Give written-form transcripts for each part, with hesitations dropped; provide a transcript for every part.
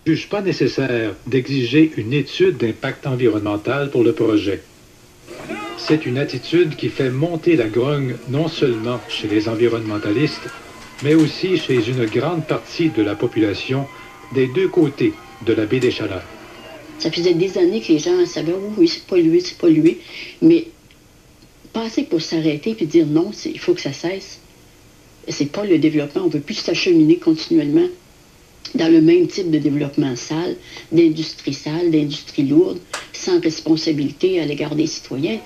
ne juge pas nécessaire d'exiger une étude d'impact environnemental pour le projet. C'est une attitude qui fait monter la grogne non seulement chez les environnementalistes, mais aussi chez une grande partie de la population des deux côtés de la baie des Chaleurs. Ça faisait des années que les gens savaient, oui, c'est pollué, mais pas assez pour s'arrêter et dire non, il faut que ça cesse. C'est pas le développement, on ne veut plus s'acheminer continuellement dans le même type de développement sale, d'industrie lourde, sans responsabilité à l'égard des citoyens.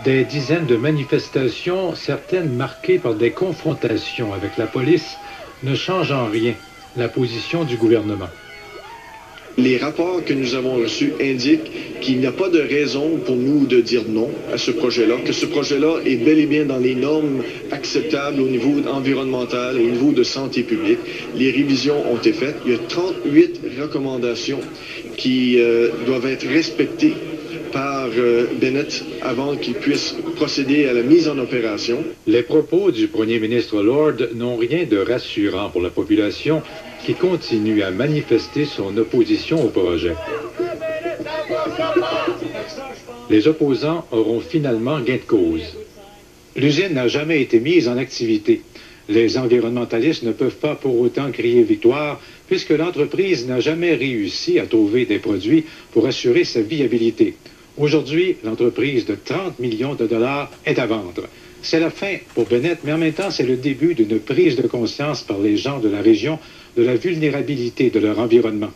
Des dizaines de manifestations, certaines marquées par des confrontations avec la police, ne changent en rien la position du gouvernement. Les rapports que nous avons reçus indiquent qu'il n'y a pas de raison pour nous de dire non à ce projet-là, que ce projet-là est bel et bien dans les normes acceptables au niveau environnemental, au niveau de santé publique. Les révisions ont été faites. Il y a 38 recommandations qui doivent être respectées par Bennett avant qu'il puisse procéder à la mise en opération. Les propos du premier ministre Lord n'ont rien de rassurant pour la population qui continue à manifester son opposition au projet. Les opposants auront finalement gain de cause. L'usine n'a jamais été mise en activité. Les environnementalistes ne peuvent pas pour autant crier victoire puisque l'entreprise n'a jamais réussi à trouver des produits pour assurer sa viabilité. Aujourd'hui, l'entreprise de 30 millions de dollars est à vendre. C'est la fin pour Bennett, mais en même temps, c'est le début d'une prise de conscience par les gens de la région de la vulnérabilité de leur environnement.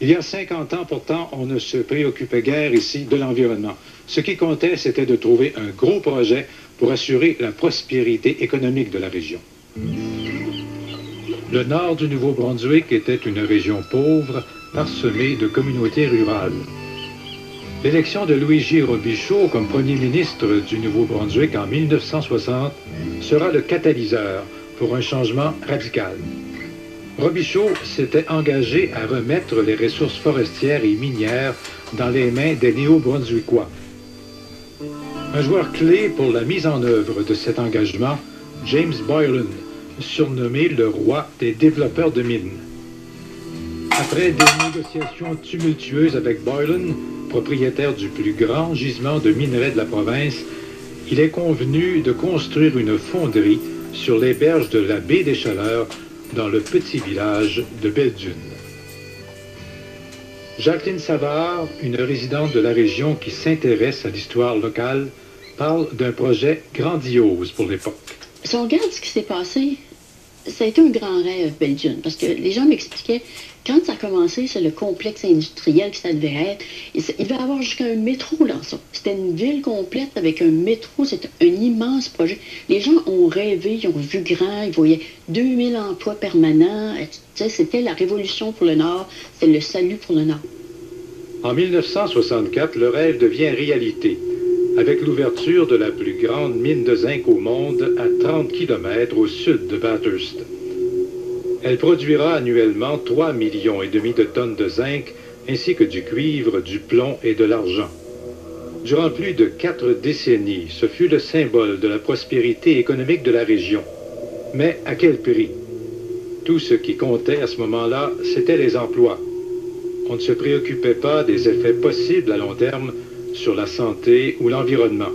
Il y a 50 ans, pourtant, on ne se préoccupait guère ici de l'environnement. Ce qui comptait, c'était de trouver un gros projet pour assurer la prospérité économique de la région. Le nord du Nouveau-Brunswick était une région pauvre, parsemée de communautés rurales. L'élection de Louis J. Robichaud comme premier ministre du Nouveau-Brunswick en 1960 sera le catalyseur pour un changement radical. Robichaud s'était engagé à remettre les ressources forestières et minières dans les mains des Néo-Brunswickois. Un joueur clé pour la mise en œuvre de cet engagement, James Boylan, surnommé le roi des développeurs de mines. Après des négociations tumultueuses avec Boylan, propriétaire du plus grand gisement de minerais de la province, il est convenu de construire une fonderie sur les berges de la baie des Chaleurs dans le petit village de Belle-Dune. Jacqueline Savard, une résidente de la région qui s'intéresse à l'histoire locale, parle d'un projet grandiose pour l'époque. Si on regarde ce qui s'est passé, ça a été un grand rêve, Belle-Dune, parce que les gens m'expliquaient, quand ça a commencé, c'est le complexe industriel que ça devait être. Il devait y avoir jusqu'à un métro dans ça. C'était une ville complète avec un métro. C'était un immense projet. Les gens ont rêvé, ils ont vu grand, ils voyaient 2000 emplois permanents. C'était la révolution pour le Nord, c'était le salut pour le Nord. En 1964, le rêve devient réalité, avec l'ouverture de la plus grande mine de zinc au monde à 30 km au sud de Bathurst. Elle produira annuellement 3,5 millions de tonnes de zinc, ainsi que du cuivre, du plomb et de l'argent. Durant plus de 4 décennies, ce fut le symbole de la prospérité économique de la région. Mais à quel prix? Tout ce qui comptait à ce moment-là, c'était les emplois. On ne se préoccupait pas des effets possibles à long terme sur la santé ou l'environnement.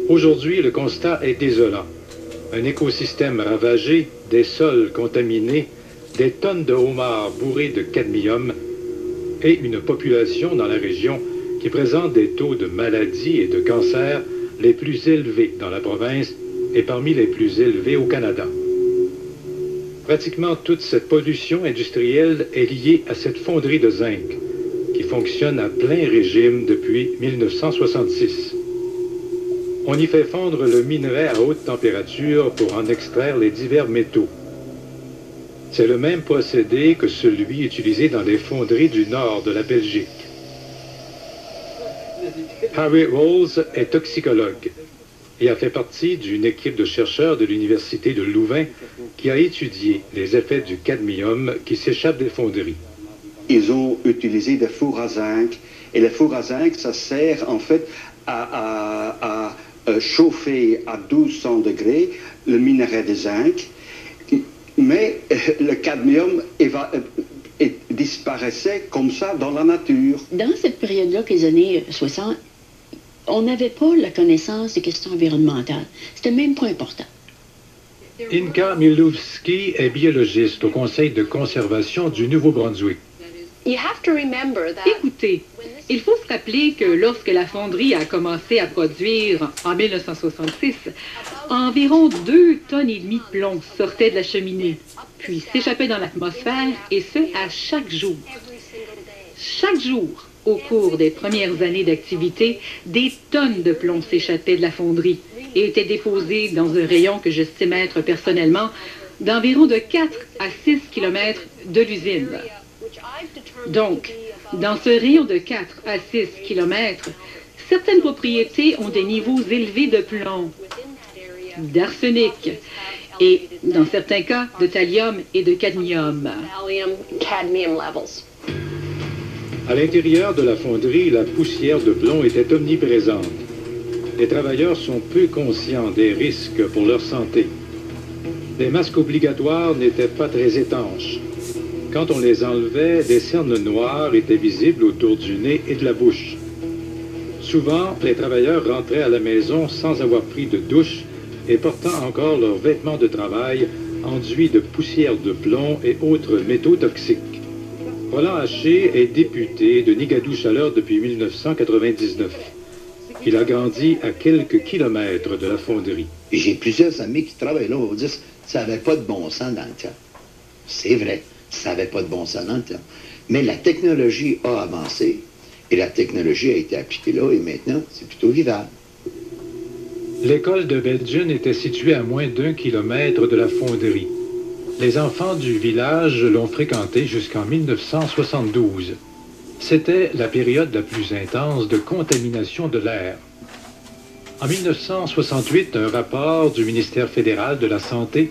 Aujourd'hui, le constat est désolant. Un écosystème ravagé, des sols contaminés, des tonnes de homards bourrés de cadmium et une population dans la région qui présente des taux de maladies et de cancer les plus élevés dans la province et parmi les plus élevés au Canada. Pratiquement toute cette pollution industrielle est liée à cette fonderie de zinc qui fonctionne à plein régime depuis 1966. On y fait fondre le minerai à haute température pour en extraire les divers métaux. C'est le même procédé que celui utilisé dans les fonderies du nord de la Belgique. Harry Rolls est toxicologue et a fait partie d'une équipe de chercheurs de l'Université de Louvain qui a étudié les effets du cadmium qui s'échappe des fonderies. Ils ont utilisé des fours à zinc et les fours à zinc, ça sert en fait à chauffer à 1200 degrés le minerai de zinc, mais le cadmium disparaissait comme ça dans la nature. Dans cette période-là, les années 60, on n'avait pas la connaissance des questions environnementales. C'était même pas important. Inka Milewski est biologiste au Conseil de conservation du Nouveau-Brunswick. Écoutez, il faut se rappeler que lorsque la fonderie a commencé à produire en 1966, environ 2,5 tonnes de plomb sortaient de la cheminée, puis s'échappaient dans l'atmosphère, et ce, à chaque jour. Chaque jour, au cours des premières années d'activité, des tonnes de plomb s'échappaient de la fonderie et étaient déposées dans un rayon que j'estime être personnellement d'environ de 4 à 6 km de l'usine. Donc, dans ce rayon de 4 à 6 km, certaines propriétés ont des niveaux élevés de plomb, d'arsenic et, dans certains cas, de thallium et de cadmium. À l'intérieur de la fonderie, la poussière de plomb était omniprésente. Les travailleurs sont peu conscients des risques pour leur santé. Les masques obligatoires n'étaient pas très étanches. Quand on les enlevait, des cernes noires étaient visibles autour du nez et de la bouche. Souvent, les travailleurs rentraient à la maison sans avoir pris de douche et portant encore leurs vêtements de travail enduits de poussière de plomb et autres métaux toxiques. Roland Haché est député de Nigadou-Chaleur depuis 1999. Il a grandi à quelques kilomètres de la fonderie. J'ai plusieurs amis qui travaillent là, on va vous dire, ça n'avait pas de bon sens dans le temps. C'est vrai, ça n'avait pas de bon sens dans le temps. Mais la technologie a avancé et la technologie a été appliquée là et maintenant, c'est plutôt vivable. L'école de Belgium était située à moins d'1 kilomètre de la fonderie. Les enfants du village l'ont fréquentée jusqu'en 1972. C'était la période la plus intense de contamination de l'air. En 1968, un rapport du ministère fédéral de la Santé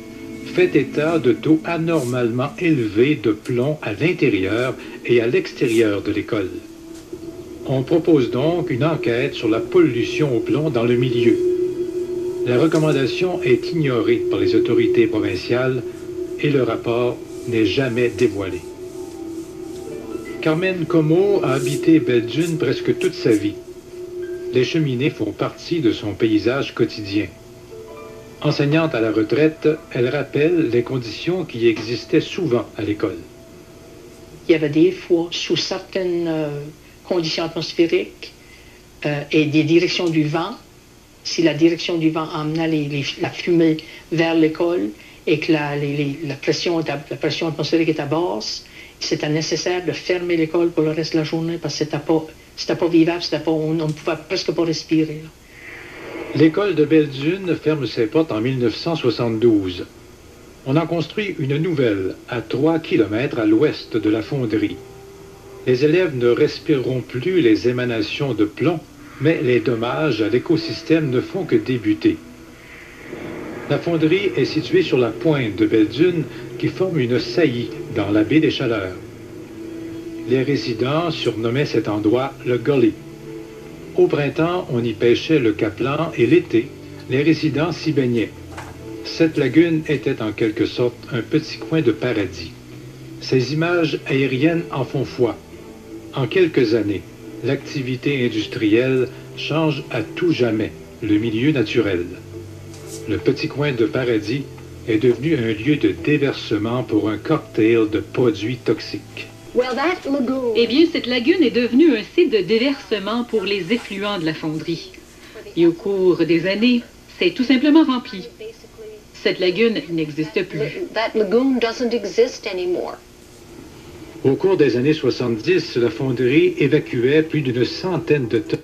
fait état de taux anormalement élevés de plomb à l'intérieur et à l'extérieur de l'école. On propose donc une enquête sur la pollution au plomb dans le milieu. La recommandation est ignorée par les autorités provinciales et le rapport n'est jamais dévoilé. Carmen Como a habité Belgium presque toute sa vie. Les cheminées font partie de son paysage quotidien. Enseignante à la retraite, elle rappelle les conditions qui existaient souvent à l'école. Il y avait des fois, sous certaines conditions atmosphériques et des directions du vent, si la direction du vent emmenait la fumée vers l'école et que la pression atmosphérique était basse, c'était nécessaire de fermer l'école pour le reste de la journée parce que c'était pas vivable, on ne pouvait presque pas respirer. L'école de Belgium ferme ses portes en 1972. On en construit une nouvelle à 3 km à l'ouest de la fonderie. Les élèves ne respireront plus les émanations de plomb, mais les dommages à l'écosystème ne font que débuter. La fonderie est située sur la pointe de Belgium qui forme une saillie dans la baie des Chaleurs. Les résidents surnommaient cet endroit le Gully. Au printemps, on y pêchait le caplan et l'été, les résidents s'y baignaient. Cette lagune était en quelque sorte un petit coin de paradis. Ces images aériennes en font foi. En quelques années, l'activité industrielle change à tout jamais le milieu naturel. Le petit coin de paradis est devenu un lieu de déversement pour un cocktail de produits toxiques. Eh bien, cette lagune est devenue un site de déversement pour les effluents de la fonderie. Et au cours des années, c'est tout simplement rempli. Cette lagune n'existe plus. Au cours des années 70, la fonderie évacuait plus d'une centaine de tonnes